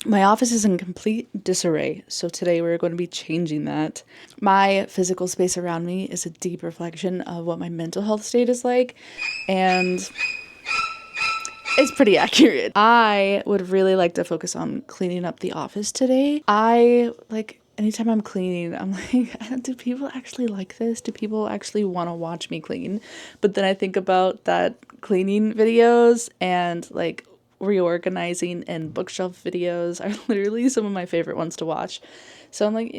My office is in complete disarray, so today we're going to be changing that. My physical space around me is a deep reflection of what my mental health state is like, and it's pretty accurate. I would really like to focus on cleaning up the office today. Anytime I'm cleaning, I'm like, do people actually like this? Do people actually want to watch me clean? But then I think about that cleaning videos, and like reorganizing and bookshelf videos are literally some of my favorite ones to watch. So I'm like,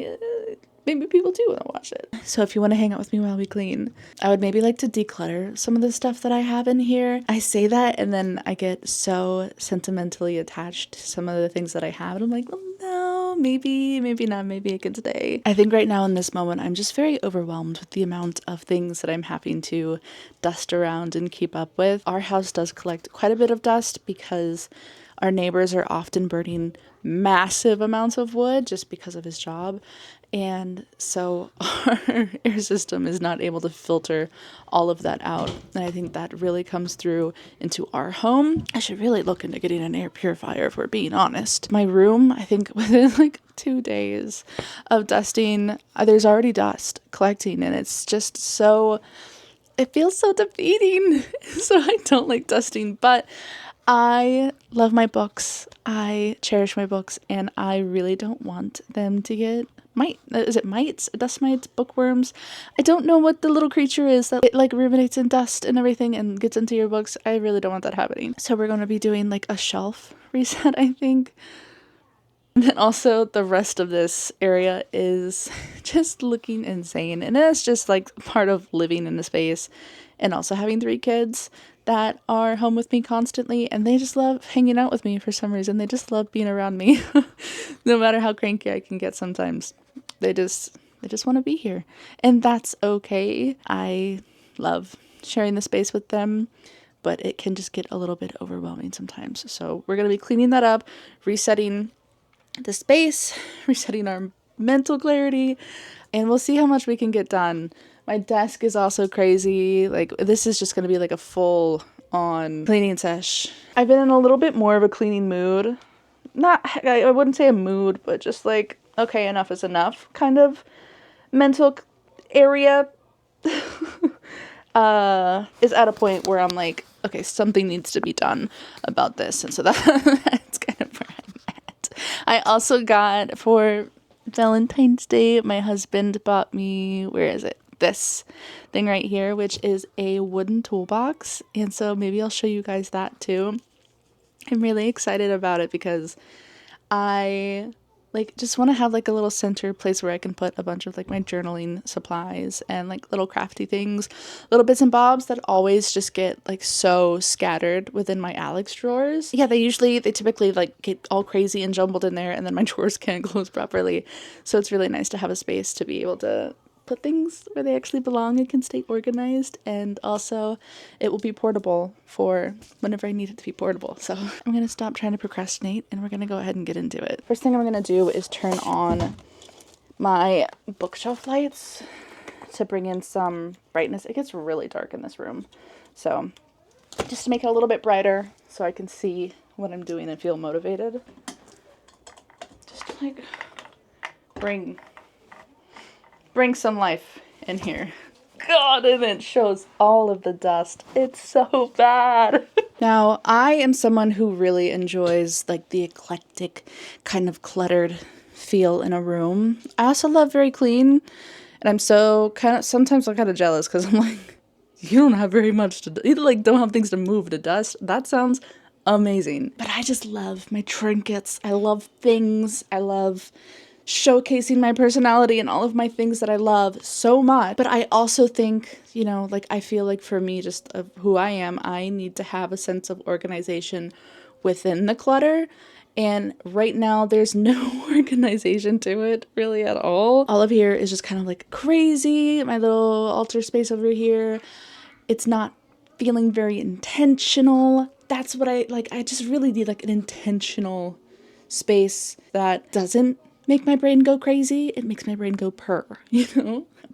maybe people do want to watch it. So if you want to hang out with me while we clean, I would maybe like to declutter some of the stuff that I have in here. I say that and then I get so sentimentally attached to some of the things that I have, and I'm like, well, no, maybe not, maybe I can stay. I think right now in this moment, I'm just very overwhelmed with the amount of things that I'm having to dust around and keep up with. Our house does collect quite a bit of dust because our neighbors are often burning massive amounts of wood just because of his job. And so our air system is not able to filter all of that out. And I think that really comes through into our home. I should really look into getting an air purifier if we're being honest. My room, I think within like 2 days of dusting, there's already dust collecting, and it's just so, it feels so defeating. So I don't like dusting, but I love my books. I cherish my books, and I really don't want them to get mites, dust mites, bookworms. I don't know what the little creature is that it like ruminates in dust and everything and gets into your books. I really don't want that happening. So we're going to be doing like a shelf reset, I think. And then also the rest of this area is just looking insane. And that's just like part of living in the space and also having 3 kids that are home with me constantly, and they just love hanging out with me for some reason. They just love being around me. No matter how cranky I can get sometimes. They just want to be here. And that's okay. I love sharing the space with them, but it can just get a little bit overwhelming sometimes. So we're going to be cleaning that up, resetting the space, resetting our mental clarity, and we'll see how much we can get done. My desk is also crazy. Like, this is just going to be like a full on cleaning sesh. I've been in a little bit more of a cleaning mood. I wouldn't say a mood, but just like, okay, enough is enough kind of mental area is at a point where I'm like, okay, something needs to be done about this. And so that's kind of where I'm at. I also got, for Valentine's Day, my husband bought me, where is it? This thing right here, which is a wooden toolbox. And so maybe I'll show you guys that too. I'm really excited about it because I like just want to have like a little center place where I can put a bunch of like my journaling supplies and like little crafty things, little bits and bobs that always just get like so scattered within my Alex drawers. Yeah, they typically like get all crazy and jumbled in there, and then my drawers can't close properly. So it's really nice to have a space to be able to put things where they actually belong and can stay organized, and also it will be portable for whenever I need it to be portable. So I'm gonna stop trying to procrastinate and we're gonna go ahead and get into it. First thing I'm gonna do is turn on my bookshelf lights to bring in some brightness. It gets really dark in this room, so just to make it a little bit brighter so I can see what I'm doing and feel motivated. Just to like bring some life in here. God, and it shows all of the dust. It's so bad. Now, I am someone who really enjoys like the eclectic kind of cluttered feel in a room. I also love very clean, and I'm so sometimes I'm kind of jealous because I'm like, you don't have very much to do. You like don't have things to move to dust. That sounds amazing. But I just love my trinkets. I love things. I love showcasing my personality and all of my things that I love so much. But I also think, like I feel like for me, just of who I am, I need to have a sense of organization within the clutter. And right now there's no organization to it really at all. All of here is just kind of like crazy. My little altar space over here, it's not feeling very intentional. That's what I like. I just really need like an intentional space that doesn't make my brain go crazy. It makes my brain go purr,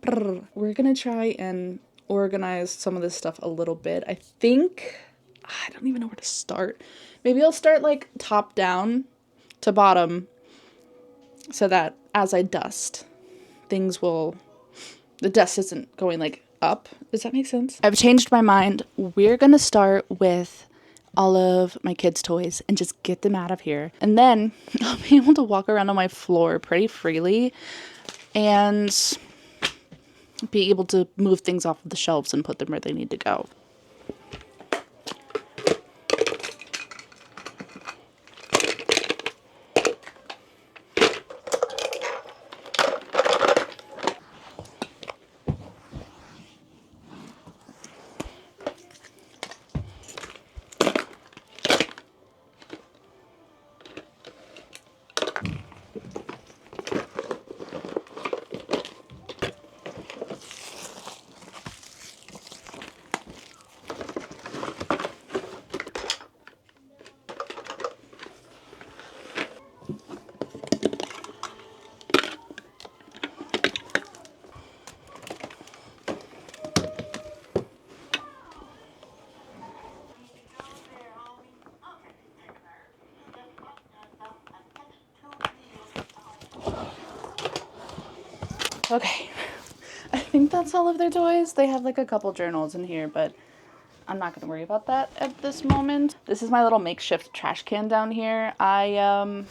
Purr. We're gonna try and organize some of this stuff a little bit. I think, I don't even know where to start. Maybe I'll start like top down to bottom so that as I dust, the dust isn't going like up. Does that make sense? I've changed my mind. We're gonna start with all of my kids' toys and just get them out of here. And then I'll be able to walk around on my floor pretty freely and be able to move things off of the shelves and put them where they need to go. Okay, I think that's all of their toys. They have like a couple journals in here, but I'm not going to worry about that at this moment. This is my little makeshift trash can down here. Yeah,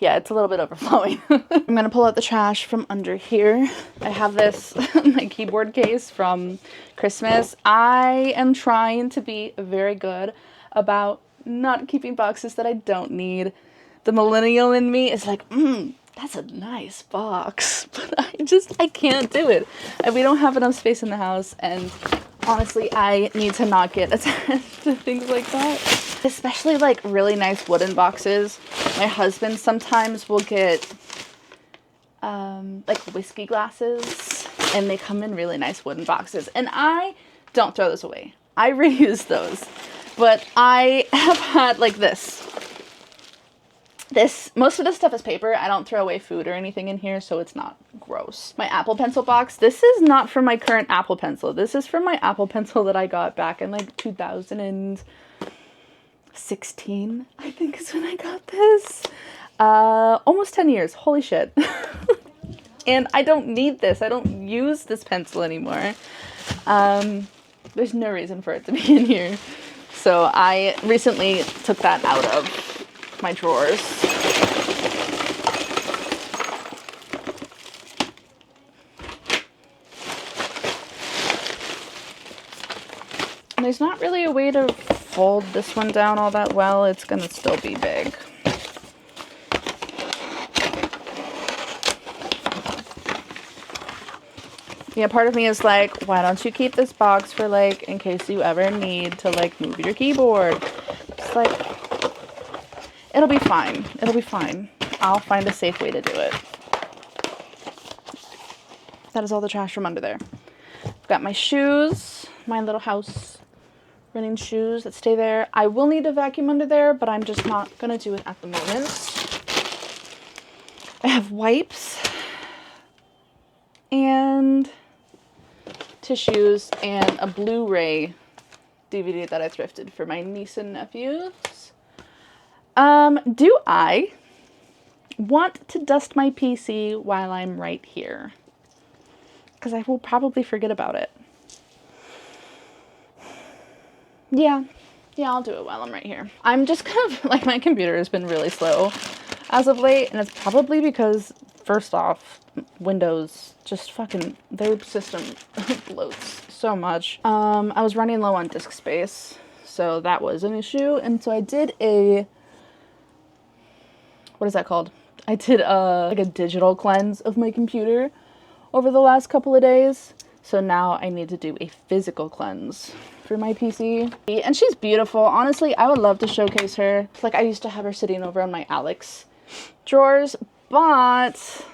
it's a little bit overflowing. I'm going to pull out the trash from under here. I have this, my keyboard case from Christmas. I am trying to be very good about not keeping boxes that I don't need. The millennial in me is like, that's a nice box, but I can't do it. And we don't have enough space in the house, and honestly, I need to not get attached to things like that. Especially like really nice wooden boxes. My husband sometimes will get like whiskey glasses, and they come in really nice wooden boxes. And I don't throw those away. I reuse those. But I have had like this, most of this stuff is paper. I don't throw away food or anything in here, so it's not gross. My Apple Pencil box. This is not from my current Apple Pencil. This is from my Apple Pencil that I got back in like 2016, I think is when I got this. Almost 10 years. Holy shit. And I don't need this. I don't use this pencil anymore. There's no reason for it to be in here. So I recently took that out of my drawers. And there's not really a way to fold this one down all that well. It's gonna still be big. Yeah, part of me is like, why don't you keep this box for like, in case you ever need to like move your keyboard? It's like, it'll be fine. It'll be fine. I'll find a safe way to do it. That is all the trash from under there. I've got my shoes, my little house running shoes that stay there. I will need a vacuum under there, but I'm just not going to do it at the moment. I have wipes and tissues and a Blu-ray DVD that I thrifted for my niece and nephews. Do I want to dust my PC while I'm right here? Because I will probably forget about it. Yeah, I'll do it while I'm right here. I'm just kind of, like, my computer has been really slow as of late, and it's probably because, first off, Windows just fucking, their system bloats so much. I was running low on disk space, so that was an issue, and so I did what is that called? I did like a digital cleanse of my computer over the last couple of days. So now I need to do a physical cleanse for my PC. And she's beautiful. Honestly, I would love to showcase her. Like, I used to have her sitting over on my Alex drawers, but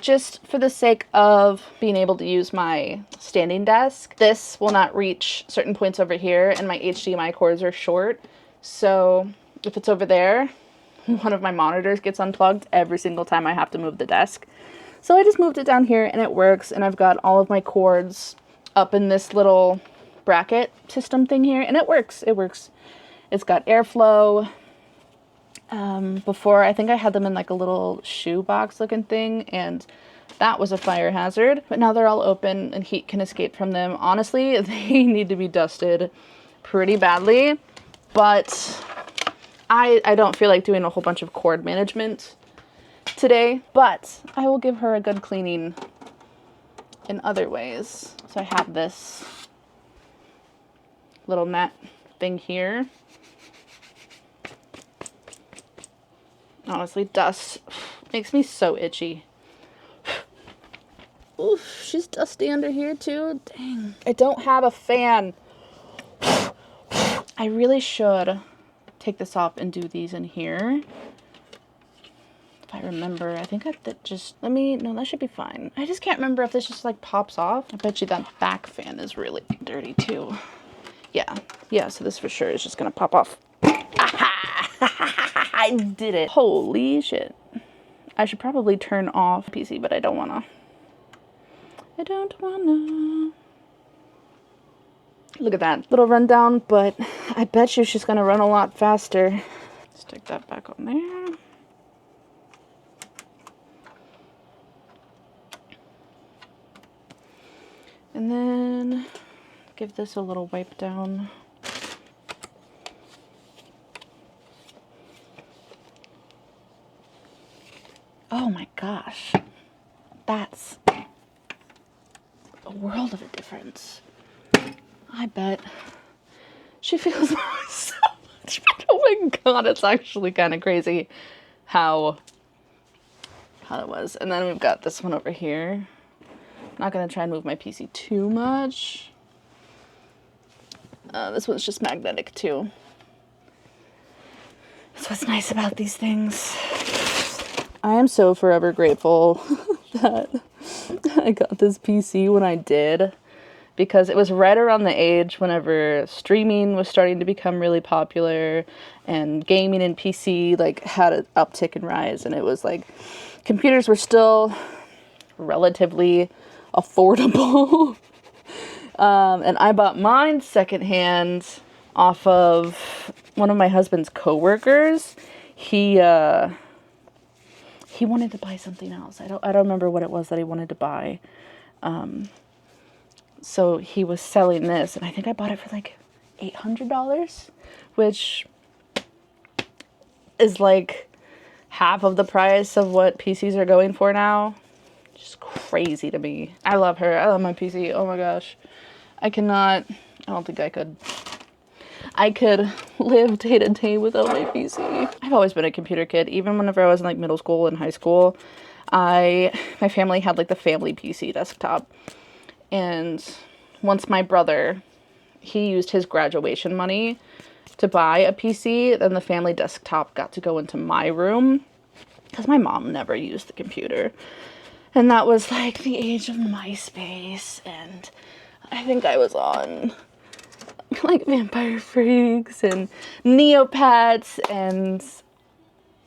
just for the sake of being able to use my standing desk, this will not reach certain points over here, and my HDMI cords are short. So if it's over there, one of my monitors gets unplugged every single time I have to move the desk. So I just moved it down here and it works, and I've got all of my cords up in this little bracket system thing here, and it works. It works. It's got airflow. Before, I think I had them in like a little shoe box looking thing, and that was a fire hazard. But now they're all open and heat can escape from them. Honestly, they need to be dusted pretty badly, but I don't feel like doing a whole bunch of cord management today, but I will give her a good cleaning in other ways. So I have this little mat thing here. Honestly, dust makes me so itchy. Oof, she's dusty under here too. Dang. I don't have a fan. I really should take this off and do these in here. If I remember, I think that just, no, that should be fine. I just can't remember if this just like pops off. I bet you that back fan is really dirty too. Yeah, so this for sure is just gonna pop off. I did it. Holy shit. I should probably turn off PC, but I don't wanna. Look at that little rundown, but I bet you she's gonna run a lot faster. Stick that back on there. And then give this a little wipe down. Oh my gosh, that's a world of a difference. I bet she feels so much better. Oh my god, it's actually kind of crazy how it was. And then we've got this one over here. I'm not gonna try and move my PC too much. This one's just magnetic too. That's what's nice about these things. I am so forever grateful that I got this PC when I did, because it was right around the age whenever streaming was starting to become really popular and gaming and PC like had an uptick and rise, and it was like computers were still relatively affordable. And I bought mine secondhand off of one of my husband's coworkers. He wanted to buy something else. I don't remember what it was that he wanted to buy. So he was selling this, and I think I bought it for like $800, which is like half of the price of what PCs are going for now. Just crazy to me. I love her. I love my PC. Oh my gosh. I don't think I could live day to day without my PC. I've always been a computer kid. Even whenever I was in like middle school and high school, my family had like the family PC desktop. And once my brother, he used his graduation money to buy a PC, then the family desktop got to go into my room because my mom never used the computer. And that was like the age of MySpace, and I think I was on like Vampire Freaks and Neopets, and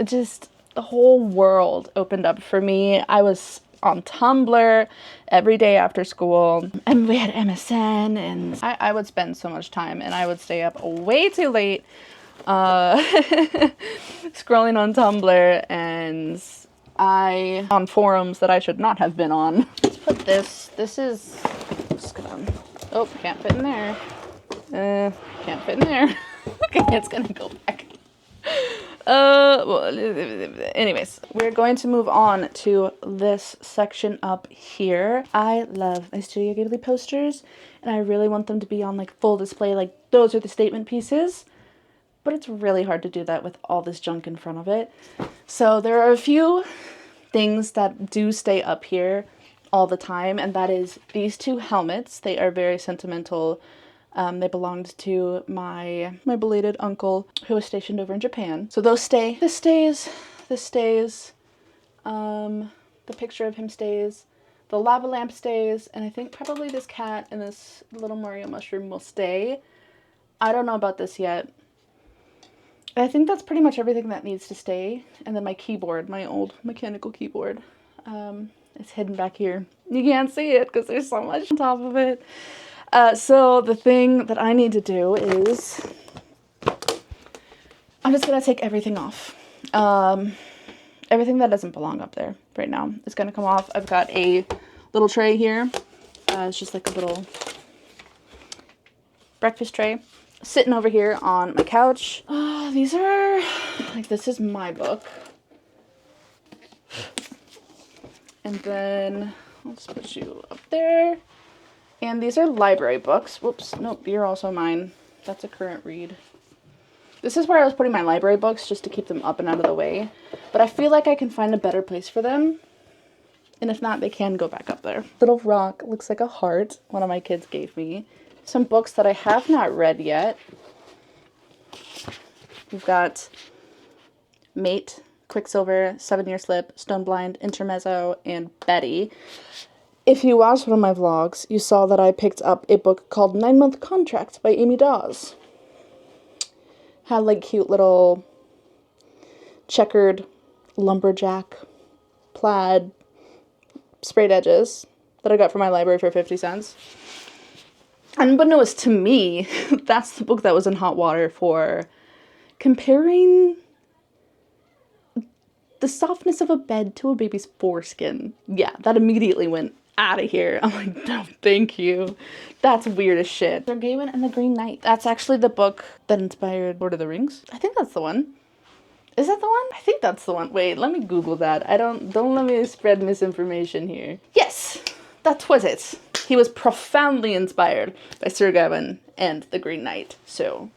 just the whole world opened up for me. I was on Tumblr every day after school, and we had MSN, and I would spend so much time, and I would stay up way too late scrolling on Tumblr and on forums that I should not have been on. Let's put this is just gonna, oh, can't fit in there. Can't fit in there. Okay, it's gonna go back. Well, anyways, we're going to move on to this section up here. I love my Studio Ghibli posters, and I really want them to be on like full display, like those are the statement pieces. But it's really hard to do that with all this junk in front of it. So there are a few things that do stay up here all the time, and that is these two helmets. They are very sentimental. They belonged to my belated uncle who was stationed over in Japan. So those stay. This stays. This stays. The picture of him stays. The lava lamp stays. And I think probably this cat and this little Mario mushroom will stay. I don't know about this yet. I think that's pretty much everything that needs to stay. And then my keyboard, my old mechanical keyboard, is hidden back here. You can't see it because there's so much on top of it. So the thing that I need to do is I'm just gonna take everything off. Everything that doesn't belong up there right now is gonna come off. I've got a little tray here. It's just like a little breakfast tray sitting over here on my couch. These are, like, this is my book. And then I'll just put you up there. And these are library books. Whoops, nope, you're also mine. That's a current read. This is where I was putting my library books just to keep them up and out of the way. But I feel like I can find a better place for them. And if not, they can go back up there. Little rock, looks like a heart, one of my kids gave me. Some books that I have not read yet. We've got Mate, Quicksilver, 7-Year Slip, Stone Blind, Intermezzo, and Betty. If you watched one of my vlogs, you saw that I picked up a book called 9-Month Contract by Amy Dawes. Had like cute little checkered lumberjack plaid sprayed edges that I got from my library for 50 cents. Unbeknownst to me, that's the book that was in hot water for comparing the softness of a bed to a baby's foreskin. Yeah, that immediately went out of here. I'm like, no, thank you. That's weird as shit. Gargantuan and the Green Knight. That's actually the book that inspired Lord of the Rings. I think that's the one. Is that the one? I think that's the one. Wait, let me Google that. Don't let me spread misinformation here. Yes, that was it. He was profoundly inspired by Sir Gawain and the Green Knight. So,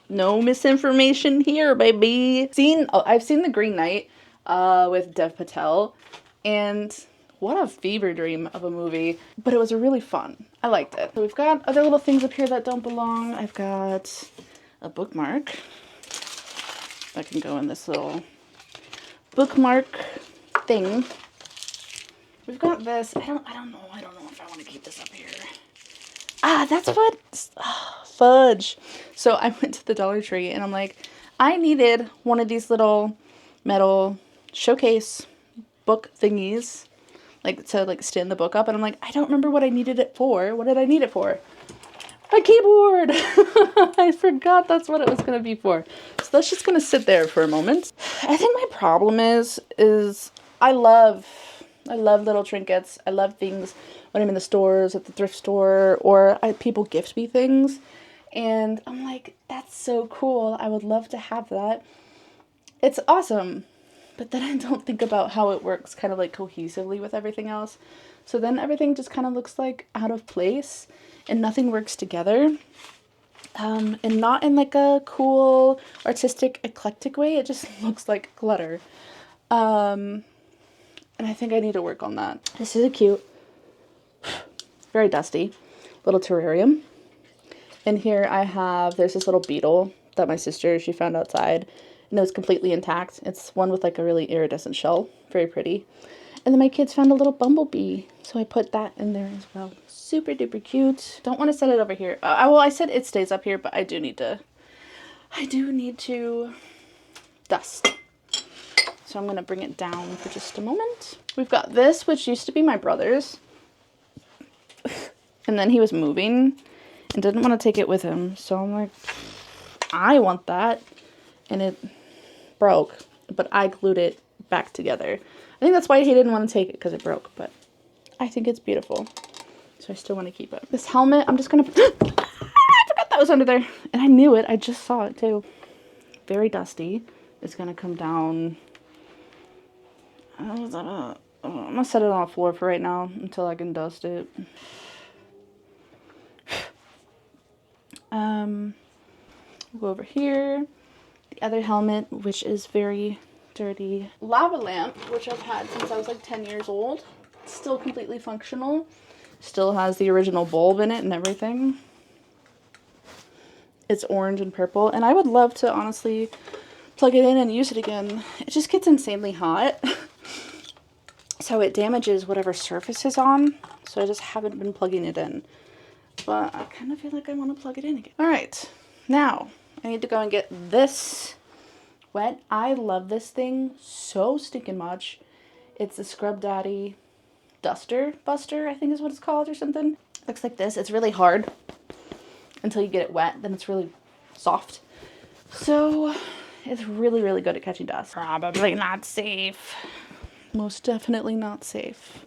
no misinformation here, baby. I've seen the Green Knight with Dev Patel, and what a fever dream of a movie, but it was really fun. I liked it. So we've got other little things up here that don't belong. I've got a bookmark that can go in this little bookmark thing. We've got this. I don't know if I want to keep this up here. That's what, fudge. So I went to the Dollar Tree and I'm like, I needed one of these little metal showcase book thingies, like to like stand the book up, and I'm like, I don't remember what I needed it for. What did I need it for? A keyboard. I forgot that's what it was gonna be for. So that's just gonna sit there for a moment. I think my problem is I love little trinkets. I love things when I'm in the stores, at the thrift store, or people gift me things, and I'm like, that's so cool. I would love to have that. It's awesome. But then I don't think about how it works kind of like cohesively with everything else. So then everything just kind of looks like out of place and nothing works together. And not in like a cool, artistic, eclectic way. It just looks like clutter. And I think I need to work on that. This is a cute, very dusty little terrarium. And here there's this little beetle that my sister, she found outside. And it was completely intact. It's one with like a really iridescent shell. Very pretty. And then my kids found a little bumblebee. So I put that in there as well. Super duper cute. Don't want to set it over here. Well, I said it stays up here, but I do need to dust. So I'm going to bring it down for just a moment. We've got this, which used to be my brother's. And then he was moving and didn't want to take it with him. So I'm like, I want that. And it broke, but I glued it back together. I think that's why he didn't want to take it, because it broke, but I think it's beautiful. So I still want to keep it. This helmet, I'm just going to... I forgot that was under there. And I knew it. I just saw it, too. Very dusty. It's going to come down... I'm going to set it on the floor for right now until I can dust it. Go over here. The other helmet, which is very dirty. Lava lamp, which I've had since I was like 10 years old. Still completely functional. Still has the original bulb in it and everything. It's orange and purple. And I would love to honestly plug it in and use it again. It just gets insanely hot. So it damages whatever surface is on. So I just haven't been plugging it in. But I kind of feel like I want to plug it in again. Alright, now I need to go and get this wet. I love this thing so stinking much. It's the Scrub Daddy Duster Buster, I think is what it's called, or something. Looks like this. It's really hard until you get it wet. Then it's really soft. So It's really, really good at catching dust. Probably not safe. Most definitely not safe.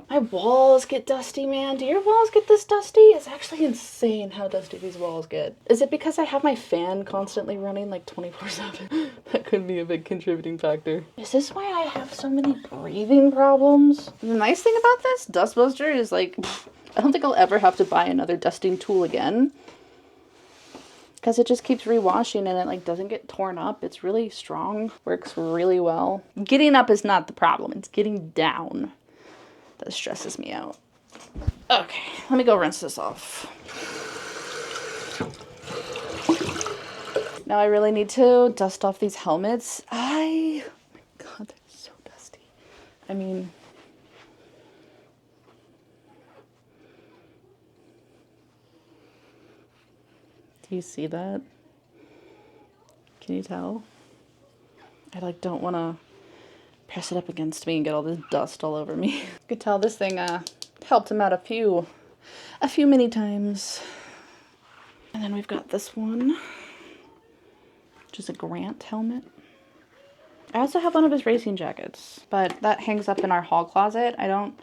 My walls get dusty, man. Do your walls get this dusty? It's actually insane how dusty these walls get. Is it because I have my fan constantly running like 24/7? That could be a big contributing factor. Is this why I have so many breathing problems? The nice thing about this dustbuster is like, I don't think I'll ever have to buy another dusting tool again, because it just keeps rewashing and it like doesn't get torn up. It's really strong, works really well. Getting up is not the problem. It's getting down that stresses me out. Okay, let me go rinse this off. Now I really need to dust off these helmets. Oh my God, they're so dusty. I mean, do you see that? Can you tell? I like don't want to press it up against me and get all this dust all over me. You could tell this thing helped him out a few many times. And then we've got this one, which is a Grant helmet. I also have one of his racing jackets, but that hangs up in our hall closet. I don't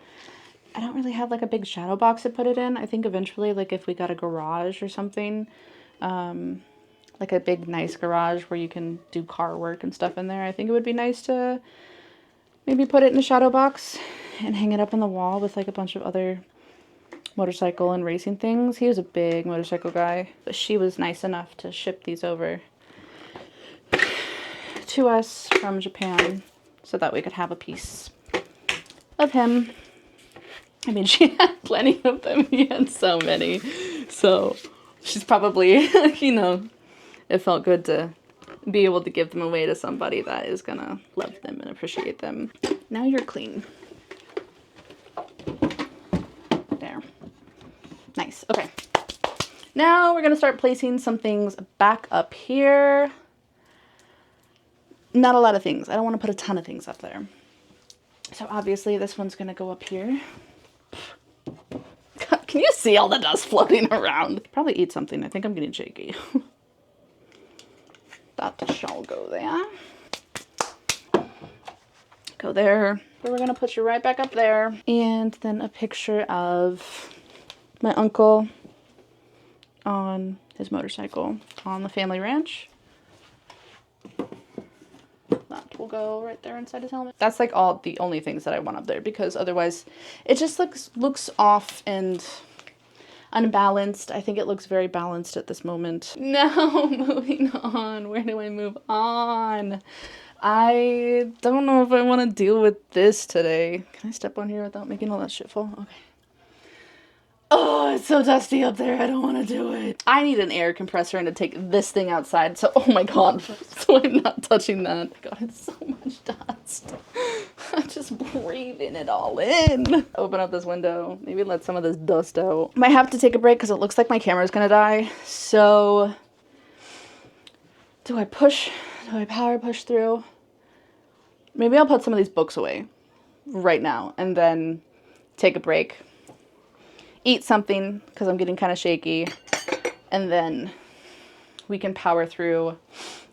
really have like a big shadow box to put it in. I think eventually, like if we got a garage or something, like a big nice garage where you can do car work and stuff in there, I think it would be nice to maybe put it in a shadow box and hang it up on the wall with like a bunch of other motorcycle and racing things. He was a big motorcycle guy, but she was nice enough to ship these over to us from Japan so that we could have a piece of him. I mean, she had plenty of them. He had so many. So she's probably, you know, it felt good to be able to give them away to somebody that is gonna love them and appreciate them. Now you're clean. There. Nice. Okay. Now we're gonna start placing some things back up here. Not a lot of things. I don't want to put a ton of things up there. So obviously this one's gonna go up here. Can you see all the dust floating around? Probably eat something. I think I'm getting shaky. That shall go there. Go there. So we're gonna put you right back up there. And then a picture of my uncle on his motorcycle on the family ranch. That will go right there inside his helmet. That's like all the only things that I want up there, because otherwise it just looks off and unbalanced. I think it looks very balanced at this moment. Now, moving on. Where do I move on? I don't know if I want to deal with this today. Can I step on here without making all that shit fall? Okay. Oh, it's so dusty up there. I don't want to do it. I need an air compressor and to take this thing outside. So, oh my God. So I'm not touching that. God, it's so much dust. I'm just breathing it all in. Open up this window. Maybe let some of this dust out. Might have to take a break because it looks like my camera's gonna die. So, do I power push through? Maybe I'll put some of these books away right now and then take a break. Eat something because I'm getting kind of shaky, and then we can power through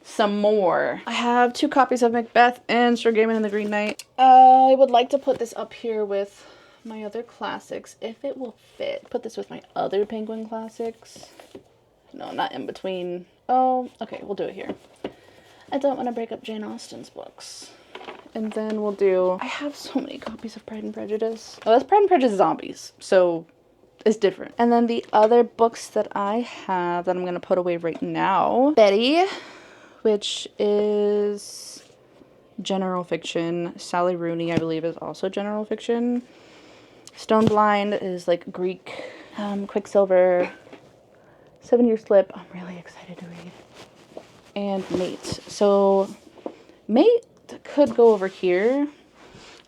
some more. I have 2 copies of Macbeth and Sir Gaiman and the Green Knight. I would like to put this up here with my other classics if it will fit. Put this with my other Penguin classics. No, not in between. Oh, okay, we'll do it here. I don't want to break up Jane Austen's books. And then we'll do, I have so many copies of Pride and Prejudice. Oh, that's Pride and Prejudice Zombies, so it's different. And then the other books that I have that I'm going to put away right now. Betty, which is general fiction. Sally Rooney, I believe, is also general fiction. Stone Blind is like Greek. Quicksilver, 7-Year Slip, I'm really excited to read. And Mate. So Mate could go over here.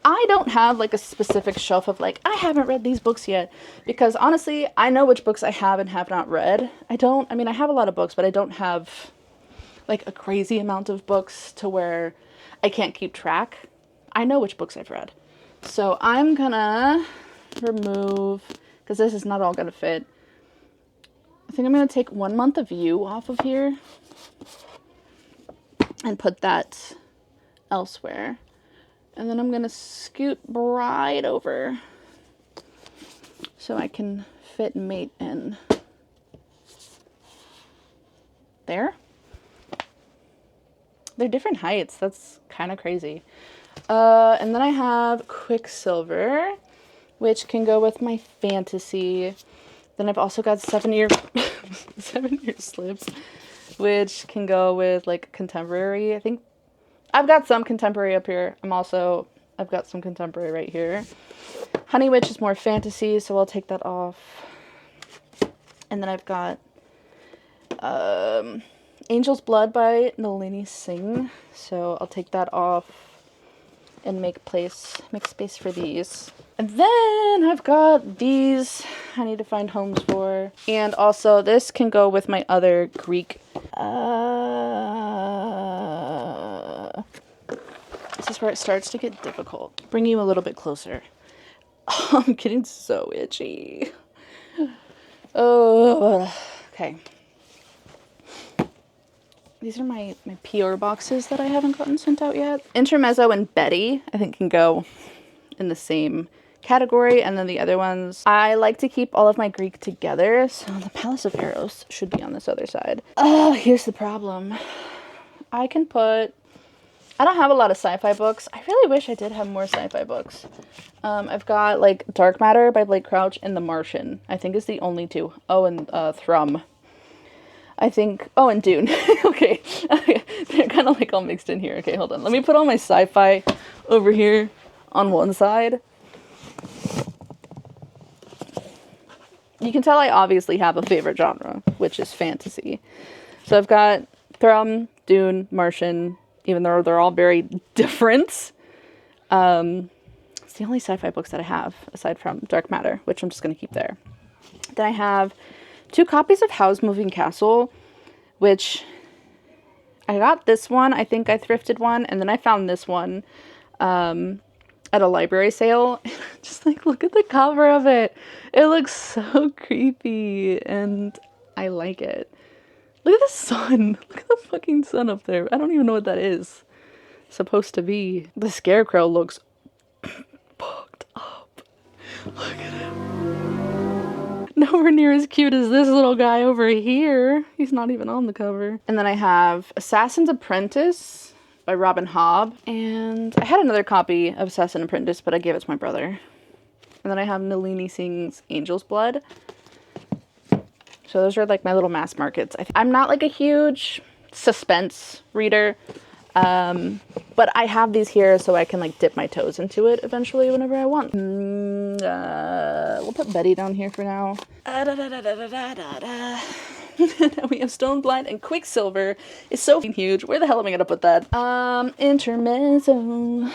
I don't have like a specific shelf of like, I haven't read these books yet, because honestly, I know which books I have and have not read. I have a lot of books, but I don't have like a crazy amount of books to where I can't keep track. I know which books I've read. So I'm gonna remove, because this is not all gonna fit, think I'm going to take 1 month of You off of here and put that elsewhere. And then I'm going to scoot right over so I can fit Mate in. There. They're different heights. That's kind of crazy. And then I have Quicksilver, which can go with my fantasy. Then I've also got 7-year 7-year slips, which can go with like contemporary. I think I've got some contemporary up here. I've got some contemporary right here. Honey Witch is more fantasy, so I'll take that off. And then I've got Angel's Blood by Nalini Singh, so I'll take that off and make space for these. And then I've got these I need to find homes for. And also this can go with my other Greek. This is where it starts to get difficult. Bring you a little bit closer. Oh, I'm getting so itchy. Oh, okay. These are my PR boxes that I haven't gotten sent out yet. Intermezzo and Betty, I think, can go in the same category. And then the other ones, I like to keep all of my Greek together. So the Palace of Eros should be on this other side. Oh, here's the problem. I don't have a lot of sci-fi books. I really wish I did have more sci-fi books. I've got like Dark Matter by Blake Crouch and The Martian, I think is the only two. Oh, and Thrum. I think, oh, and Dune. Okay. They're kind of like all mixed in here. Okay, hold on. Let me put all my sci-fi over here on one side. You can tell I obviously have a favorite genre, which is fantasy. So I've got Thrum, Dune, Martian, even though they're all very different. It's the only sci-fi books that I have, aside from Dark Matter, which I'm just going to keep there. Then I have 2 copies of Howl's Moving Castle, which I got this one. I think I thrifted one, and then I found this one at a library sale. Just like, look at the cover of it. It looks so creepy, and I like it. Look at the sun. Look at the fucking sun up there. I don't even know what that is supposed to be. The scarecrow looks fucked up. Look at him. Nowhere near as cute as this little guy over here. He's not even on the cover. And then I have Assassin's Apprentice by Robin Hobb. And I had another copy of Assassin's Apprentice, but I gave it to my brother. And then I have Nalini Singh's Angel's Blood. So those are like my little mass markets. I'm not like a huge suspense reader, but I have these here so I can like dip my toes into it eventually whenever I want. We'll put Betty down here for now. We have Stone Blind and Quicksilver is so huge. Where the hell am I gonna put that? Intermezzo.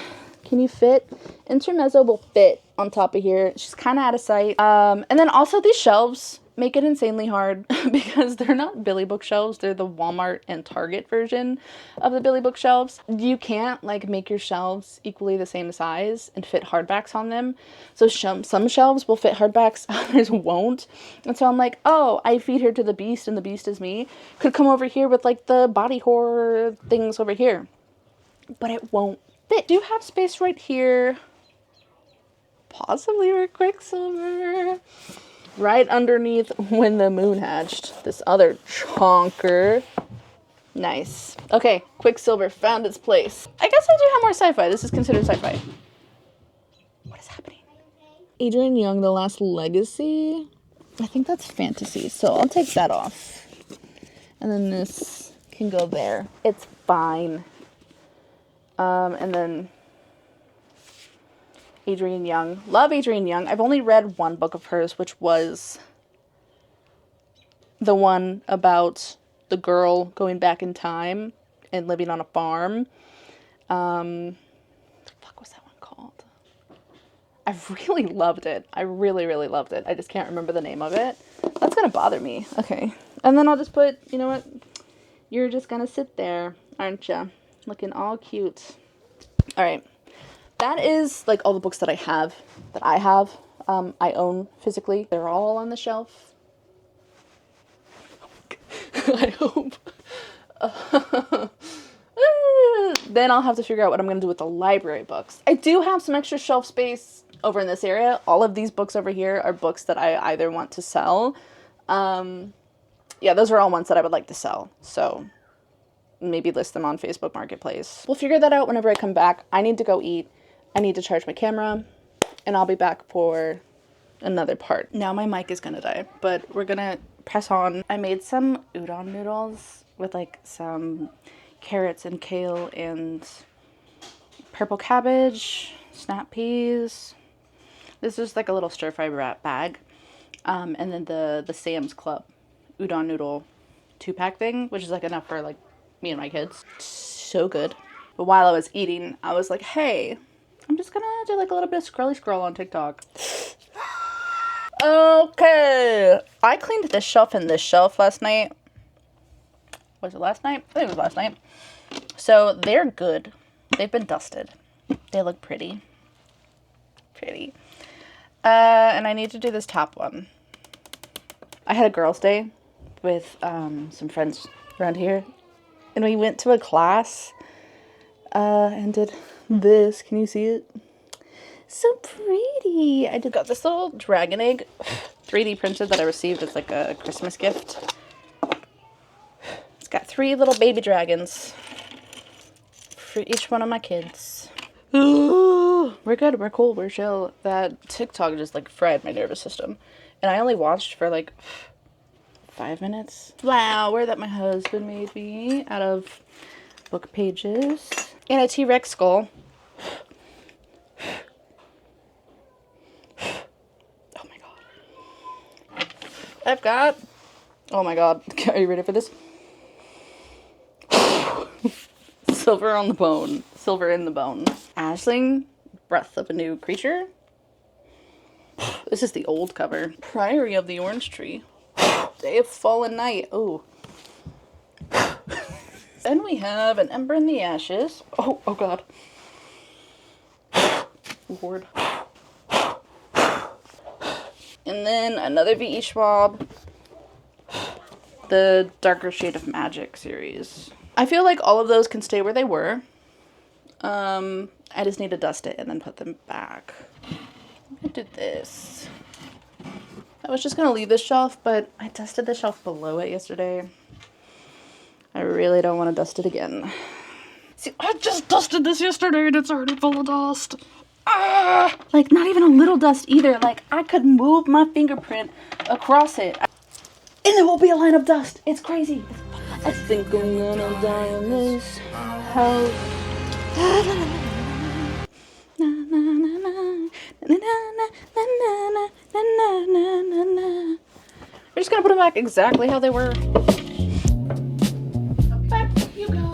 Can you fit? Intermezzo will fit on top of here. She's kind of out of sight. And then also these shelves make it insanely hard because they're not Billy bookshelves. They're the Walmart and Target version of the Billy bookshelves. You can't like make your shelves equally the same size and fit hardbacks on them. So some shelves will fit hardbacks, others won't. And so I'm like, oh, I feed her to the beast and the beast is me. Could come over here with like the body horror things over here. But it won't fit. Do have space right here. Possibly for Quicksilver. Right underneath When the Moon Hatched. This other chonker. Nice. Okay, Quicksilver found its place. I guess I do have more sci-fi. This is considered sci-fi. What is happening? Adrian Young, The Last Legacy. I think that's fantasy, so I'll take that off. And then this can go there. It's fine. And then Adrian Young. Love Adrian Young. I've only read one book of hers, which was the one about the girl going back in time and living on a farm. What the fuck was that one called? I really loved it. I really, really loved it. I just can't remember the name of it. That's gonna bother me. Okay. And then I'll just put, you know what? You're just gonna sit there, aren't you? Looking all cute. All right. That is like all the books that I have, I own physically. They're all on the shelf. I hope. Then I'll have to figure out what I'm going to do with the library books. I do have some extra shelf space over in this area. All of these books over here are books that I either want to sell. Yeah, those are all ones that I would like to sell. So maybe list them on Facebook Marketplace. We'll figure that out whenever I come back. I need to go eat. I need to charge my camera. And I'll be back for another part. Now my mic is going to die, but we're going to press on. I made some udon noodles with like some carrots and kale and purple cabbage, snap peas. This is like a little stir-fry wrap bag. And then the Sam's Club udon noodle 2-pack thing, which is like enough for like me and my kids. So good. But while I was eating, I was like, hey, I'm just gonna do like a little bit of scrolly scroll on TikTok. Okay. I cleaned this shelf and this shelf last night. Was it last night? I think it was last night. So they're good. They've been dusted. They look pretty. Pretty. And I need to do this top one. I had a girls' day with some friends around here. And we went to a class and did this. Can you see it? So pretty. I got this little dragon egg 3D printed that I received as like a Christmas gift. It's got 3 little baby dragons for each one of my kids. We're good. We're cool. We're chill. That TikTok just like fried my nervous system. And I only watched for like 5 minutes. Flower that my husband made me out of book pages. And a T-Rex skull. Oh my god. I've got... Oh my god. Are you ready for this? Silver on the bone. Silver in the bone. Ashling, Breath of a New Creature. This is the old cover. Priory of the Orange Tree. Day of Fallen Night. Oh. Then we have An Ember in the Ashes. Oh god. Lord. And then another V.E. Schwab. The Darker Shade of Magic series. I feel like all of those can stay where they were. I just need to dust it and then put them back. I did this. I was just going to leave this shelf, but I dusted the shelf below it yesterday. I really don't want to dust it again. See, I just dusted this yesterday and it's already full of dust. Ah! Like, not even a little dust either. Like, I could move my fingerprint across it. And there will be a line of dust. It's crazy. I think I'm gonna die in this house. We're just gonna put them back exactly how they were. Back you go.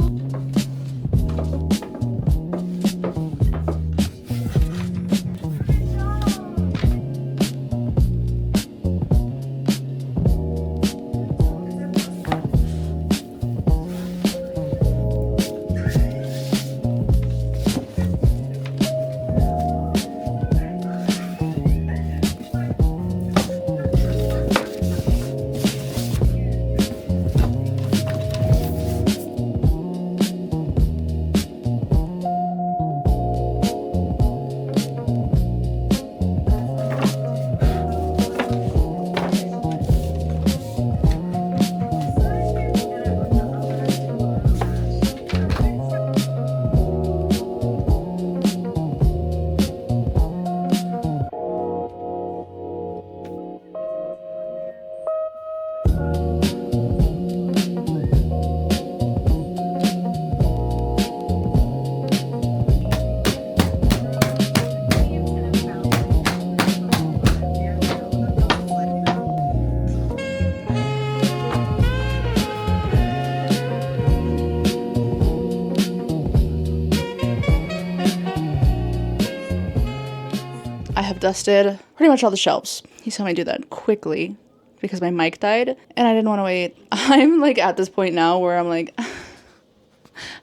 Dusted pretty much all the shelves. He saw me do that quickly because my mic died and I didn't want to wait. I'm like at this point now where I'm like, I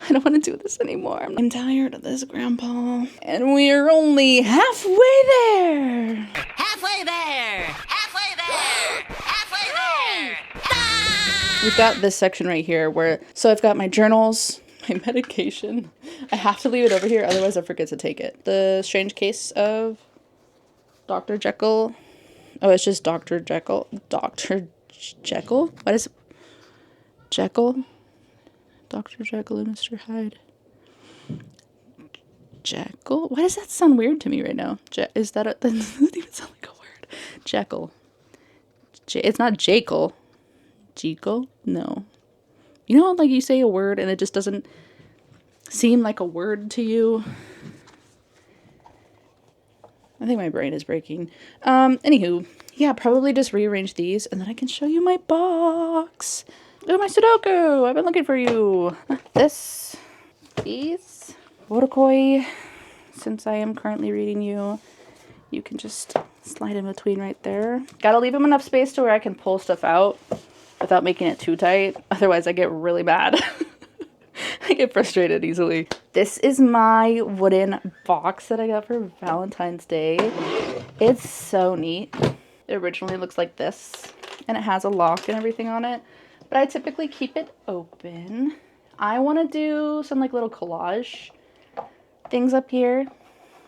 don't want to do this anymore. I'm tired of this, Grandpa. And we're only halfway there. Halfway there. Halfway there. Halfway there. Ah! we've got this section right here where, so I've got my journals, my medication. I have to leave it over here, otherwise I forget to take it. The Strange Case of Dr. Jekyll. Oh, it's just Dr. Jekyll. Dr. Jekyll? What is Jekyll? Dr. Jekyll and Mr. Hyde. Jekyll? Why does that sound weird to me right now? Is that that doesn't even sound like a word. Jekyll. It's not Jekyll. Jekyll? No. You know, like you say a word and it just doesn't seem like a word to you. I think my brain is breaking. Anywho, yeah, probably just rearrange these and then I can show you my box. Oh, my Sudoku! I've been looking for you. These. Worokoi. Since I am currently reading you, you can just slide in between right there. Gotta leave them enough space to where I can pull stuff out without making it too tight. Otherwise, I get really mad. I get frustrated easily. This is my wooden box that I got for Valentine's Day. It's so neat. It originally looks like this, and it has a lock and everything on it, but I typically keep it open. I want to do some like little collage things up here.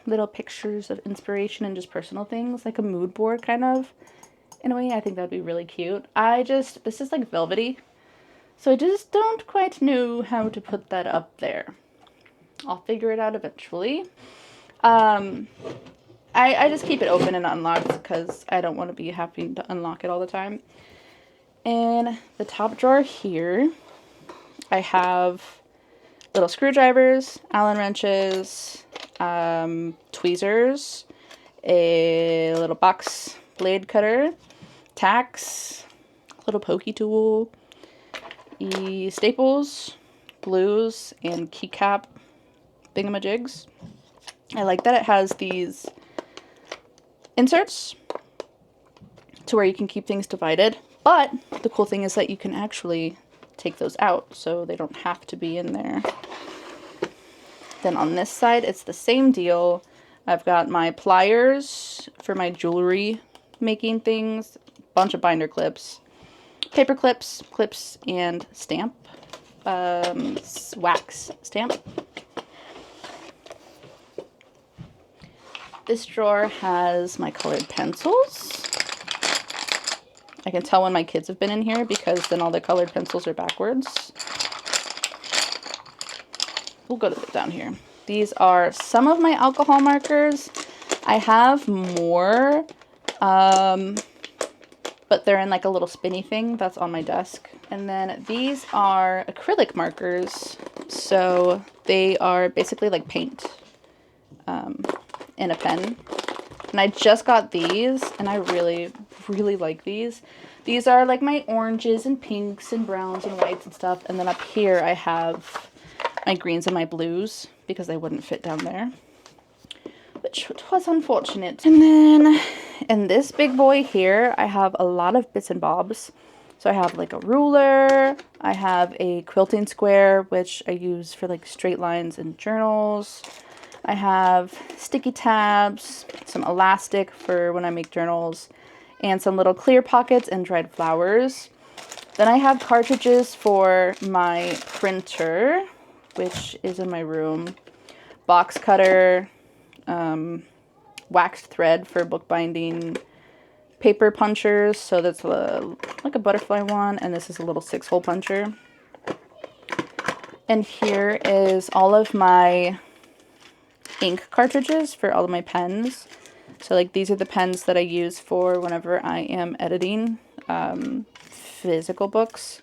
Little pictures of inspiration and just personal things, like a mood board kind of. In a way, I think that would be really cute. This is like velvety, so I just don't quite know how to put that up there. I'll figure it out eventually. I just keep it open and unlocked because I don't want to be having to unlock it all the time. In the top drawer here, I have little screwdrivers, Allen wrenches, tweezers, a little box blade cutter, tacks, little pokey tool, staples, glues, and keycap thingamajigs. I like that it has these inserts to where you can keep things divided, but the cool thing is that you can actually take those out so they don't have to be in there. Then on this side, it's the same deal. I've got my pliers for my jewelry making things, bunch of binder clips, paper clips, and stamp, wax stamp. This drawer has my colored pencils. I can tell when my kids have been in here because then all the colored pencils are backwards. We'll go to it down here. These are some of my alcohol markers. I have more, but they're in like a little spinny thing that's on my desk. And then these are acrylic markers. So they are basically like paint in a pen. And I just got these and I really, really like these. These are like my oranges and pinks and browns and whites and stuff. And then up here I have my greens and my blues because they wouldn't fit down there, which was unfortunate. And then in this big boy here, I have a lot of bits and bobs. So I have like a ruler, I have a quilting square, which I use for like straight lines and journals. I have sticky tabs, some elastic for when I make journals, and some little clear pockets and dried flowers. Then I have cartridges for my printer, which is in my room, box cutter, waxed thread for bookbinding, paper punchers, so that's like a butterfly one, and this is a little 6-hole puncher. And here is all of my ink cartridges for all of my pens. So like these are the pens that I use for whenever I am editing physical books.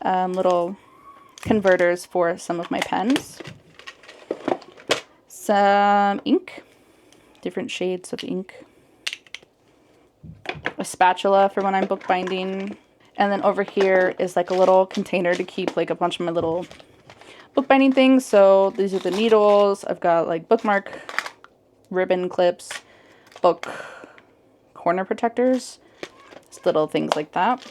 Little converters for some of my pens. Some ink, different shades of ink. A spatula for when I'm bookbinding. And then over here is like a little container to keep like a bunch of my little bookbinding things. So these are the needles. I've got like bookmark ribbon clips, book corner protectors, just little things like that.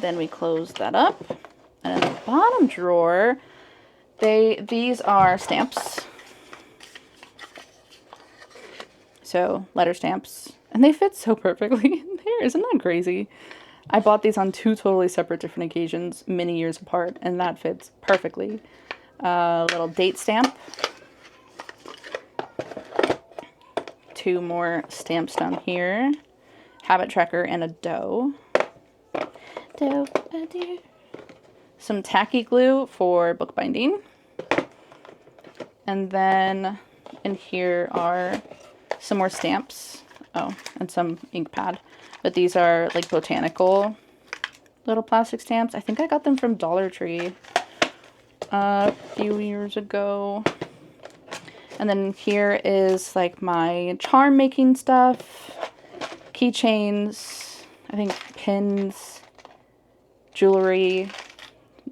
Then we close that up. And in the bottom drawer, these are stamps. So letter stamps. And they fit so perfectly in there. Isn't that crazy? I bought these on 2 totally separate different occasions, many years apart, and that fits perfectly. Little date stamp. 2 more stamps down here. Habit tracker and a doe. Doe, a deer. Some tacky glue for bookbinding. And then in here are some more stamps. Oh, and some ink pad. But these are like botanical little plastic stamps. I think I got them from Dollar Tree a few years ago. And then here is like my charm making stuff, keychains, I think pins, jewelry,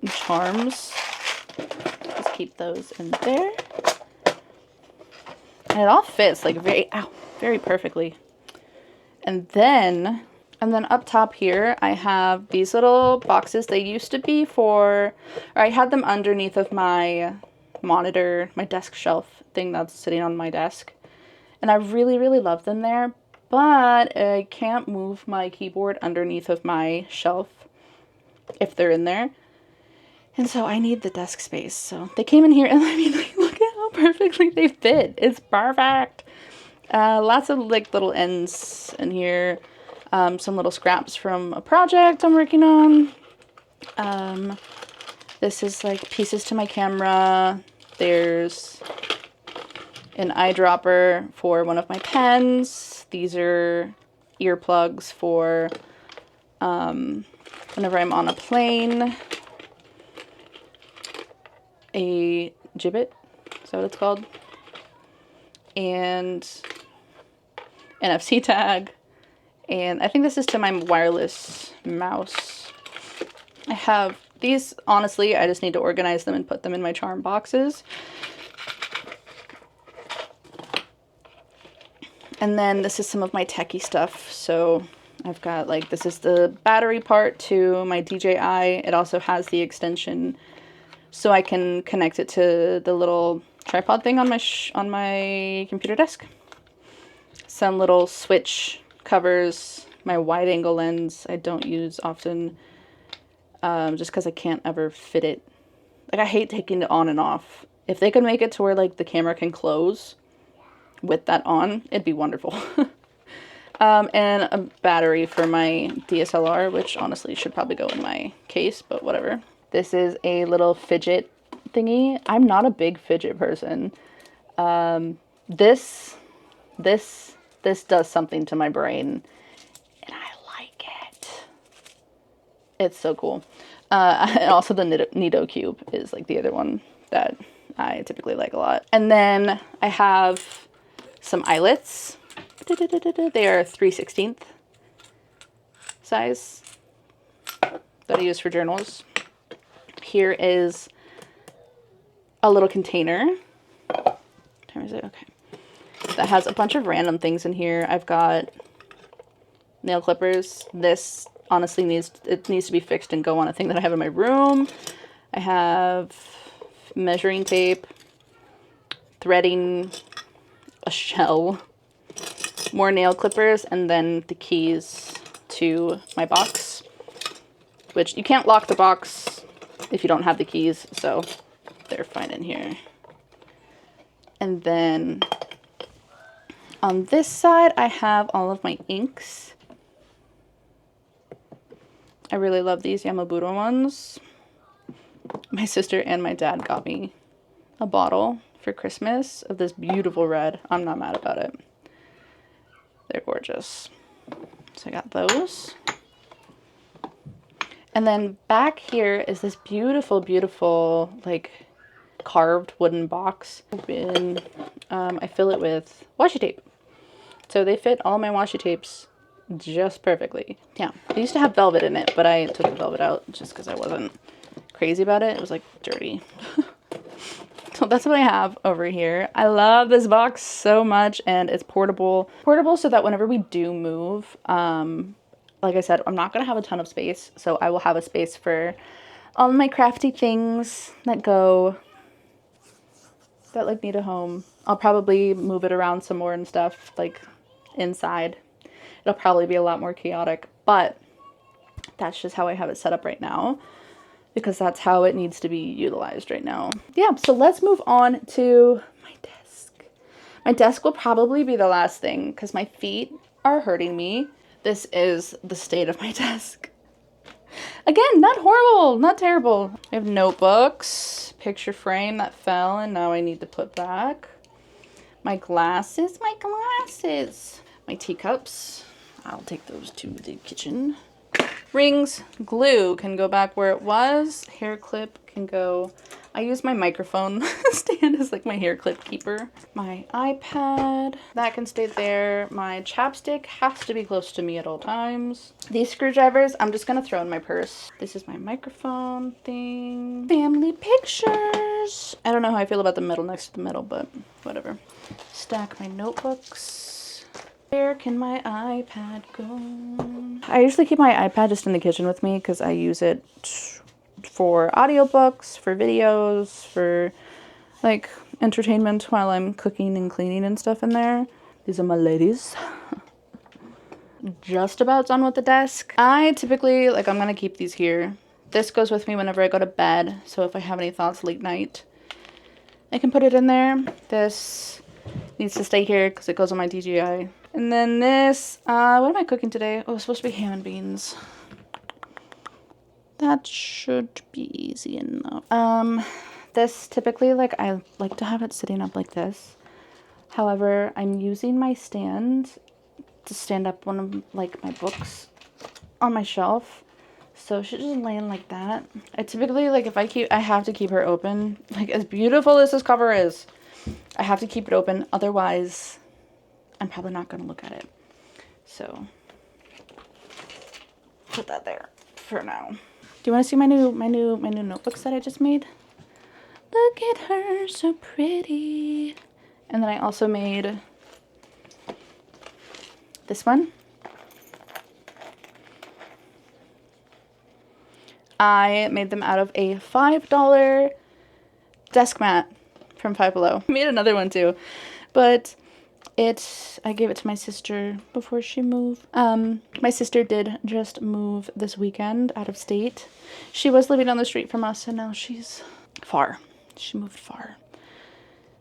and charms. Just keep those in there. And it all fits like very perfectly. And then up top here, I have these little boxes. They used to be or I had them underneath of my monitor, my desk shelf thing that's sitting on my desk. And I really, really love them there, but I can't move my keyboard underneath of my shelf if they're in there. And so I need the desk space. So they came in here and I mean, like, look at how perfectly they fit. It's perfect. Lots of like little ends in here. Some little scraps from a project I'm working on. This is like pieces to my camera. There's an eyedropper for one of my pens. These are earplugs for whenever I'm on a plane. A gibbet, is that what it's called? And NFC tag. And I think this is to my wireless mouse. I have these, honestly, I just need to organize them and put them in my charm boxes. And then this is some of my techie stuff. So I've got like, this is the battery part to my DJI. It also has the extension so I can connect it to the little tripod thing on my computer desk. Some little switch covers, my wide angle lens I don't use often, just because I can't ever fit it. Like, I hate taking it on and off. If they could make it to where like the camera can close with that on, it'd be wonderful. And a battery for my DSLR, which honestly should probably go in my case, but whatever. This is a little fidget thingy. I'm not a big fidget person. This does something to my brain, and I like it. It's so cool. And also the Nido Cube is like the other one that I typically like a lot. And then I have some eyelets. They are 3/16 size that I use for journals. Here is a little container. What time is it? Okay. That has a bunch of random things in here. I've got nail clippers. This honestly needs to be fixed and go on a thing that I have in my room. I have measuring tape, threading, a shell, more nail clippers, and then the keys to my box, which you can't lock the box if you don't have the keys, so they're fine in here. And then on this side, I have all of my inks. I really love these Yamaburo ones. My sister and my dad got me a bottle for Christmas of this beautiful red. I'm not mad about it. They're gorgeous. So I got those. And then back here is this beautiful, beautiful, like, carved wooden box. I fill it with washi tape. So they fit all my washi tapes just perfectly. Yeah, they used to have velvet in it, but I took the velvet out just because I wasn't crazy about it. It was like dirty. So that's what I have over here. I love this box so much, and it's portable. Portable so that whenever we do move, like I said, I'm not gonna have a ton of space, so I will have a space for all of my crafty things that like need a home. I'll probably move it around some more and stuff, like inside. It'll probably be a lot more chaotic, but that's just how I have it set up right now, because that's how it needs to be utilized right now. Yeah, so let's move on to my desk. My desk will probably be the last thing because my feet are hurting me. This is the state of my desk. Again, not horrible, not terrible. I have notebooks, picture frame that fell and now I need to put back. My glasses, my teacups. I'll take those to the kitchen. Rings, glue can go back where it was. Hair clip can go. I use my microphone stand as like my hair clip keeper. My iPad, that can stay there. My chapstick has to be close to me at all times. These screwdrivers, I'm just gonna throw in my purse. This is my microphone thing. Family pictures. I don't know how I feel about the middle next to the middle, but whatever. Stack my notebooks. Where can my iPad go? I usually keep my iPad just in the kitchen with me because I use it for audiobooks, for videos, for like entertainment while I'm cooking and cleaning and stuff in there. These are my ladies. Just about done with the desk. I typically, like, I'm gonna keep these here. This goes with me whenever I go to bed, so if I have any thoughts late night, I can put it in there. This needs to stay here because it goes on my DJI. And then this, what am I cooking today? Oh, it's supposed to be ham and beans. That should be easy enough. This typically, like, I like to have it sitting up like this. However, I'm using my stand to stand up one of, like, my books on my shelf. So she's just laying like that. I typically, like, if I have to keep her open. Like, as beautiful as this cover is, I have to keep it open. Otherwise, I'm probably not going to look at it. So, put that there for now. Do you want to see my new notebooks that I just made? Look at her, so pretty. And then I also made this one. I made them out of a $5 desk mat from Five Below. I made another one too, but I gave it to my sister before she moved. My sister did just move this weekend out of state. She was living on the street from us and now she's far. She moved far.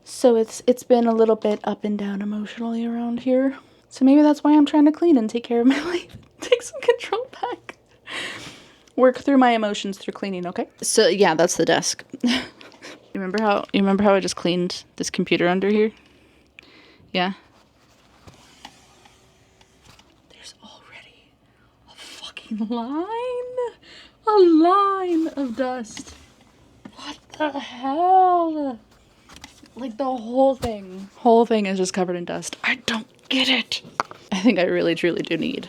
So it's been a little bit up and down emotionally around here. So maybe that's why I'm trying to clean and take care of my life. Take some control back. Work through my emotions through cleaning, okay? So yeah, that's the desk. You remember how I just cleaned this computer under here? Yeah. There's already a fucking line of dust. What the hell? Like the whole thing is just covered in dust. I don't get it. I think I really truly do need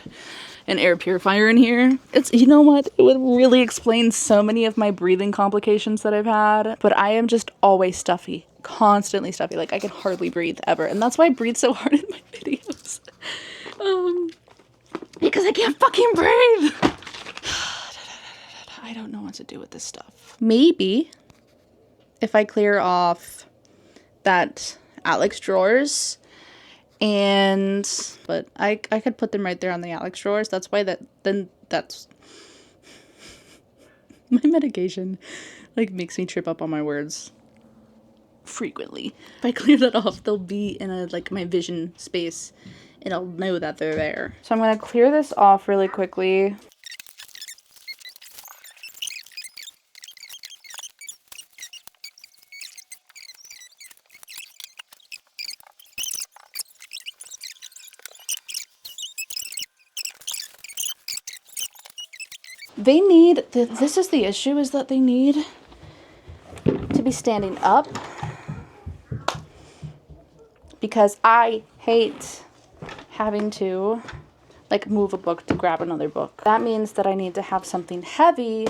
an air purifier in here. You know what? It would really explain so many of my breathing complications that I've had, but I am just always stuffy, constantly stuffy. Like I can hardly breathe ever. And that's why I breathe so hard in my videos. Because I can't fucking breathe. I don't know what to do with this stuff. Maybe if I clear off that Alex drawers but I could put them right there on the Alex drawers. That's why that's my medication like makes me trip up on my words frequently. If I clear that off, they'll be in my vision space and I'll know that they're there. So I'm gonna clear this off really quickly. This is the issue, is that they need to be standing up because I hate having to like move a book to grab another book. That means that I need to have something heavy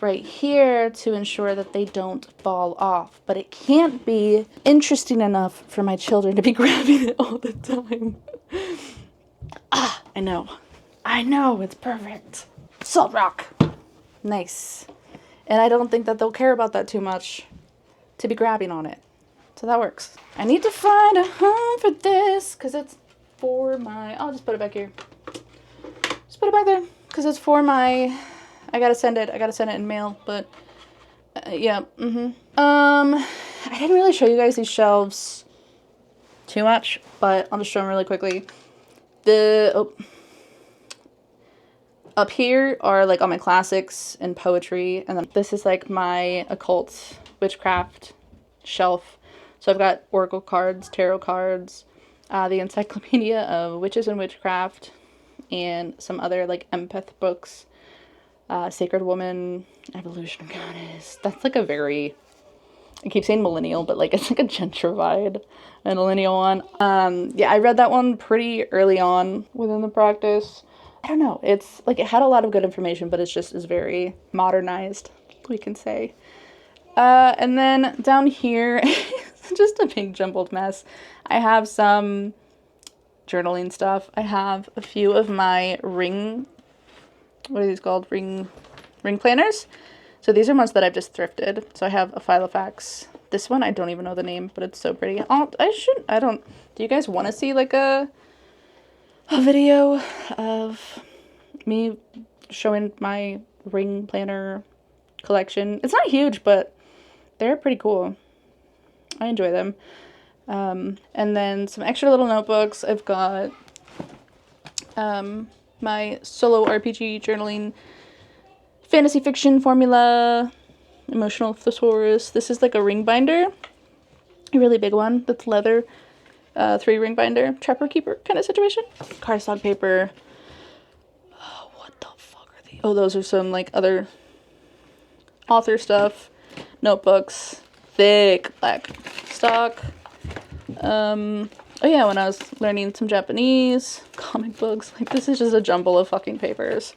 right here to ensure that they don't fall off, but it can't be interesting enough for my children to be grabbing it all the time. I know, it's perfect. Salt rock. Nice. And I don't think that they'll care about that too much to be grabbing on it. So that works. I need to find a home for this because it's for I'll just put it back here. Just put it back there. because it's for my, I gotta send it in mail, but yeah, I didn't really show you guys these shelves too much, but I'll just show them really quickly. Up here are like all my classics and poetry, and then this is like my occult witchcraft shelf. So I've got oracle cards, tarot cards, the Encyclopedia of Witches and Witchcraft, and some other like empath books, Sacred Woman, Evolution of Goddess. That's like a very, I keep saying millennial, but like it's like a gentrified millennial one. Yeah, I read that one pretty early on within the practice. I don't know, it's like it had a lot of good information, but it's just is very modernized, we can say. And then down here, just a big jumbled mess. I have some journaling stuff. I have a few of my what are these called? Ring planners. So these are ones that I've just thrifted. So I have a Filofax. This one, I don't even know the name, but it's so pretty. Do you guys want to see like a video of me showing my ring planner collection? It's not huge, but they're pretty cool. I enjoy them. And then some extra little notebooks. I've got my solo RPG journaling, fantasy fiction formula, emotional thesaurus. This is like a ring binder, a really big one that's leather, 3-ring binder, trapper keeper kind of situation. Cardstock paper. Oh, what the fuck are these? Oh, those are some like other author stuff, notebooks, thick black stock. Oh yeah, when I was learning some Japanese, comic books, like this is just a jumble of fucking papers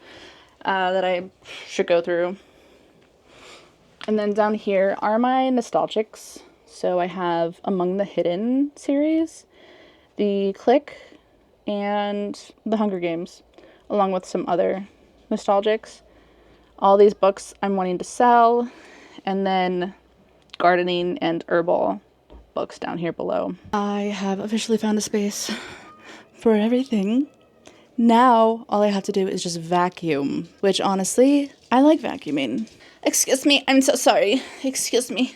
that I should go through. And then down here are my nostalgics. So I have Among the Hidden series, The Click, and The Hunger Games, along with some other nostalgics. All these books I'm wanting to sell, and then gardening and herbal books down here below. I have officially found a space for everything. Now, all I have to do is just vacuum, which honestly, I like vacuuming. Excuse me, I'm so sorry. Excuse me.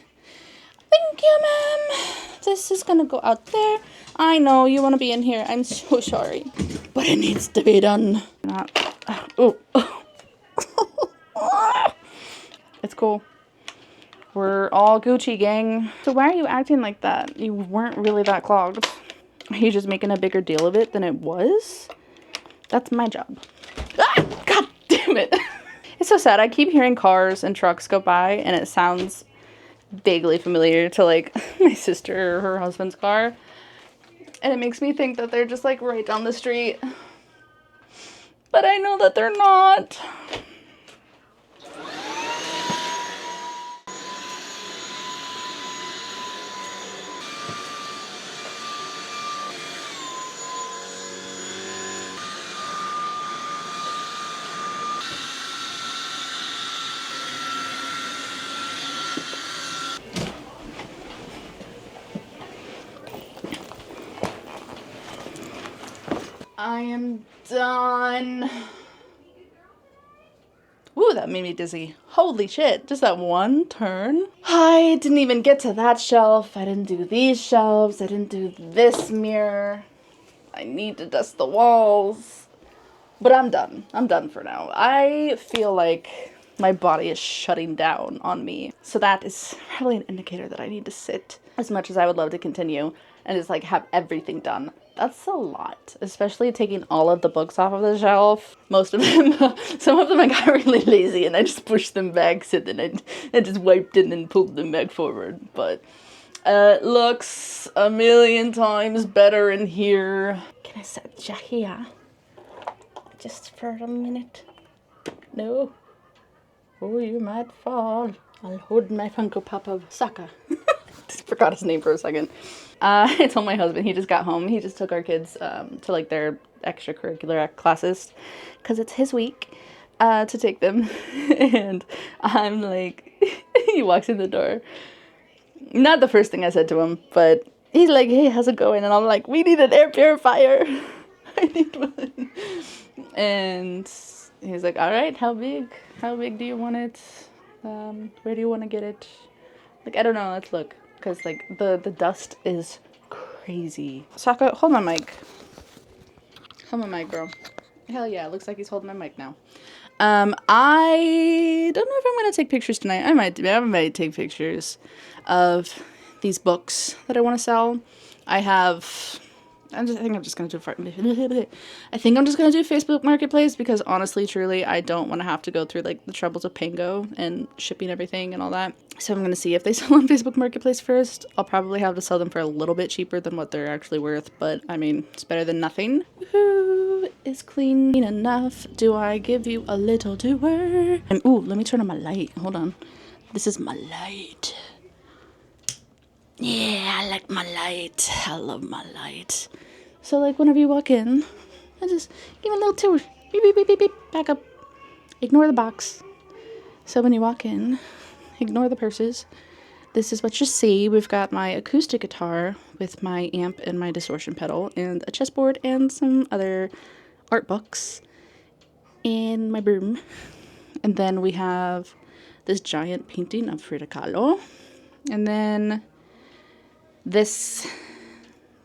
Thank you, ma'am. This is gonna go out there. I know you want to be in here. I'm so sorry. But it needs to be done. It's cool. We're all Gucci, gang. So why are you acting like that? You weren't really that clogged. Are you just making a bigger deal of it than it was? That's my job. Ah, God damn it. It's so sad. I keep hearing cars and trucks go by, and it sounds vaguely familiar to like my sister or her husband's car. And it makes me think that they're just like right down the street. But I know that they're not. I am done. Ooh, that made me dizzy. Holy shit, just that one turn. I didn't even get to that shelf. I didn't do these shelves. I didn't do this mirror. I need to dust the walls. But I'm done. I'm done for now. I feel like my body is shutting down on me. So that is probably an indicator that I need to sit. As much as I would love to continue and just like have everything done. That's a lot, especially taking all of the books off of the shelf. Most of them, some of them I got really lazy and I just pushed them back, so then I just wiped it and pulled them back forward. But it looks a million times better in here. Can I sit here? Just for a minute? No? Oh, you might fall. I'll hold my Funko Pop of Sokka. Just forgot his name for a second. I told my husband, he just got home. He just took our kids to like their extracurricular classes because it's his week to take them. And I'm like, he walks in the door. Not the first thing I said to him, but he's like, hey, how's it going? And I'm like, we need an air purifier. I need one. And He's like, all right, how big? How big do you want it? Where do you want to get it? Like, I don't know. Let's look. Because, like, the dust is crazy. Sokka, hold my mic. Hold my mic, bro. Hell yeah, looks like he's holding my mic now. I don't know if I'm going to take pictures tonight. I might take pictures of these books that I want to sell. I think I'm just gonna do Facebook Marketplace because honestly, truly, I don't want to have to go through like the troubles of Pango and shipping everything and all that. So I'm gonna see if they sell on Facebook Marketplace first. I'll probably have to sell them for a little bit cheaper than what they're actually worth, but I mean, it's better than nothing. Woohoo! Is clean enough? Do I give you a little tour? And ooh, let me turn on my light. Hold on. This is my light. Yeah, I like my light. I love my light. So, like, whenever you walk in, I just give a little tour. Beep, beep, beep, beep, beep. Back up. Ignore the box. So, when you walk in, ignore the purses. This is what you see. We've got my acoustic guitar with my amp and my distortion pedal, and a chessboard and some other art books, and my broom. And then we have this giant painting of Frida Kahlo. And then this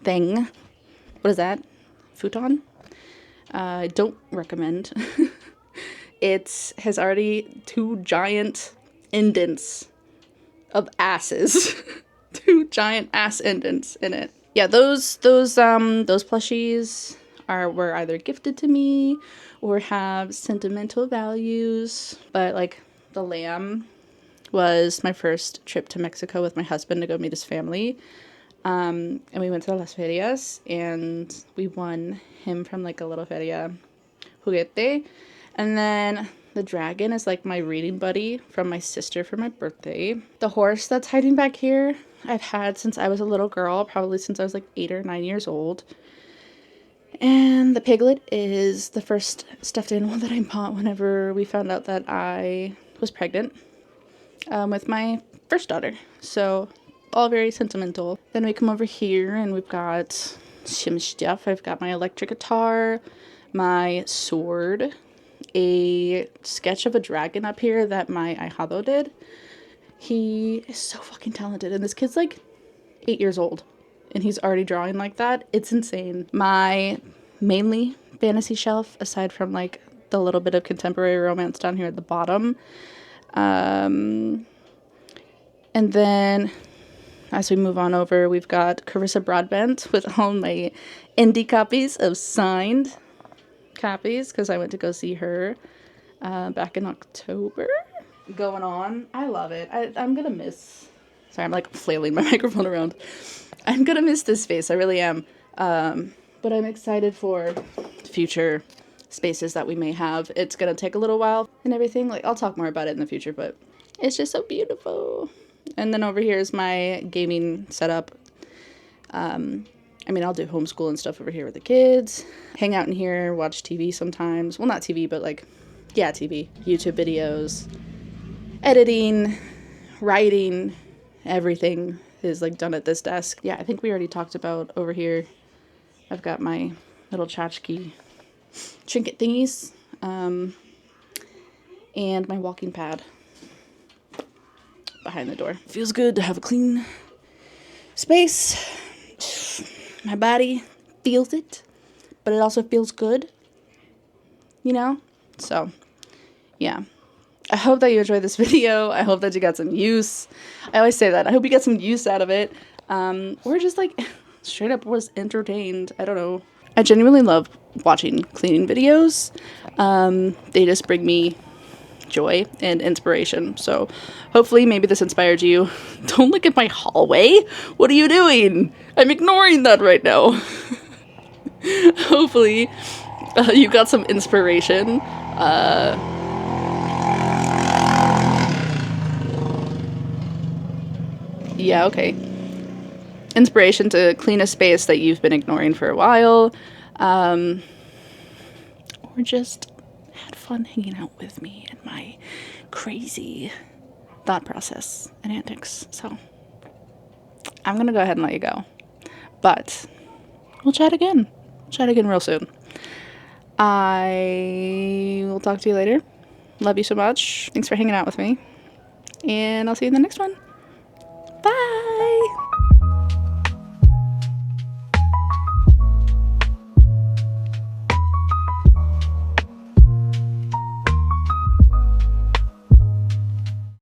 thing, what is that? Futon? I don't recommend. It has already 2 giant indents of asses. 2 giant ass indents in it. Yeah, those plushies were either gifted to me or have sentimental values. But like the lamb was my first trip to Mexico with my husband to go meet his family. And we went to Las Ferias, and we won him from, like, a little feria juguete. And then the dragon is, like, my reading buddy from my sister for my birthday. The horse that's hiding back here, I've had since I was a little girl, probably since I was, like, 8 or 9 years old. And the piglet is the first stuffed animal that I bought whenever we found out that I was pregnant with my first daughter. So all very sentimental. Then we come over here and we've got some stuff. I've got my electric guitar, my sword, a sketch of a dragon up here that my ahijado did. He is so fucking talented, and this kid's like 8 years old and he's already drawing like that. It's insane. My mainly fantasy shelf, aside from like the little bit of contemporary romance down here at the bottom. And then as we move on over, we've got Carissa Broadbent with all my indie copies of signed copies because I went to go see her back in October. Going on. I love it. I'm going to miss... Sorry, I'm like flailing my microphone around. I'm going to miss this space. I really am. But I'm excited for future spaces that we may have. It's going to take a little while and everything. Like, I'll talk more about it in the future, but it's just so beautiful. And then over here is my gaming setup. I mean, I'll do homeschool and stuff over here with the kids. Hang out in here, watch TV sometimes. Well, not TV, but like, yeah, TV. YouTube videos. Editing, writing, everything is like done at this desk. Yeah, I think we already talked about over here. I've got my little tchotchke trinket thingies. And my walking pad behind the door. Feels good to have a clean space. My body feels it, but it also feels good, you know? So, yeah. I hope that you enjoyed this video. I hope that you got some use. I always say that. I hope you get some use out of it. Or just like straight up was entertained. I don't know. I genuinely love watching cleaning videos. They just bring me joy and inspiration. So hopefully maybe this inspired you. Don't look at my hallway. What are you doing? I'm ignoring that right now. Hopefully you got some inspiration. Yeah, okay. Inspiration to clean a space that you've been ignoring for a while. Or just had fun hanging out with me and my crazy thought process and antics. So I'm gonna go ahead and let you go. But we'll chat again. Chat again real soon. I will talk to you later. Love you so much. Thanks for hanging out with me. And I'll see you in the next one.